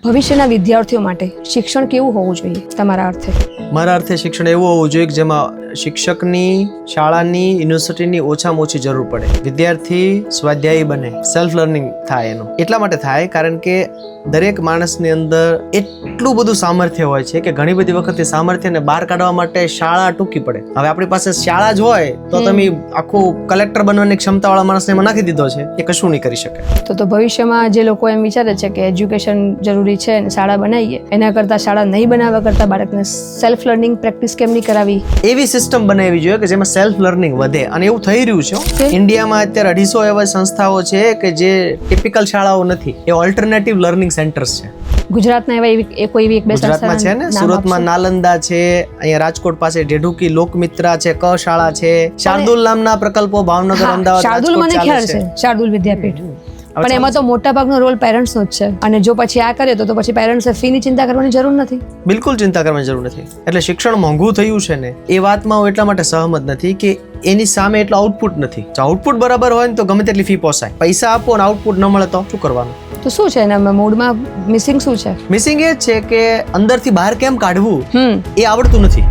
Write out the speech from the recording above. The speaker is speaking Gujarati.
ભવિષ્યના વિદ્યાર્થીઓ માટે શિક્ષણ કેવું હોવું જોઈએ તમારા અર્થે? મારા અર્થે શિક્ષણ એવું હોવું જોઈએ કે જેમાં શિક્ષકની, શાળાની, યુનિવર્સિટીની ઓછામાં ઓછી જરૂર પડે. વિદ્યાર્થી સ્વાધ્યાયી બને, સેલ્ફ લર્નિંગ થાય એનું. એટલા માટે થાય કારણ કે દરેક માણસની અંદર એટલું બધું સામર્થ્ય હોય છે કે ઘણી બધી વખત એ સામર્થ્યને બહાર કાઢવા માટે શાળા ટૂંકી પડે. હવે આપણી પાસે શાળા જ હોય તો તમે આખું કલેક્ટર બનવાની ક્ષમતાવાળા માણસને એમાં નાખી દીધો છે, એ કશું નહીં કરી શકે. તો ભવિષ્યમાં જે લોકો એમ વિચારે છે કે એજ્યુકેશન જરૂરી છે અને શાળા બનાવીએ, એના કરતાં શાળા નહીં બનાવવા કરતાં બાળકને સેલ્ફ લર્નિંગ પ્રેક્ટિસ કેમ નહીં કરાવી? એવી સિસ્ટમ બનાવવી જોઈએ કે જેમાં સેલ્ફ લર્નિંગ વધે, અને એવું થઈ રહ્યું છે. ઇન્ડિયામાં અત્યારે 250 એવા સંસ્થાઓ છે કે જે ટિપિકલ શાળાઓ નથી, એ ઓલ્ટરનેટિવ લર્નિંગ સેન્ટર્સ છે. ગુજરાતના એવા કોઈ એક બે ગુજરાતમાં છે ને, સુરતમાં નાલંદા છે, અહીંયા રાજકોટ પાસે ઢેઢુકી લોકમિત્રા છે, ક શાળા છે, શાર્દુલ નામના પ્રકલ્પો ભાવનગર, અમદાવાદ, શાર્દુલ મને ખ્યાલ છે, શાર્દુલ વિદ્યાપીઠ. પણ એમાં તો મોટા ભાગનો રોલ પેરેન્ટ્સનો જ છે, અને જો પછી આ કરે તો પછી પેરેન્ટ્સે ફીની ચિંતા કરવાની જરૂર નથી. બિલકુલ ચિંતા કરવાની જરૂર નથી. એટલે શિક્ષણ મોંઘું થયું છે ને, એ વાતમાં હું એટલા માટે સહમત નથી કે એની સામે એટલું આઉટપુટ નથી. જો આઉટપુટ બરાબર હોય ને તો ગમે તેટલી ફી પોસાય. પૈસા આપો અને આઉટપુટ ન મળે તો શું કરવાનું? તો શું છે એના મૂડમાં મિસિંગ શું છે? મિસિંગ એ જ છે કે અંદરથી બહાર કેમ કાઢવું એ આવડતું નથી.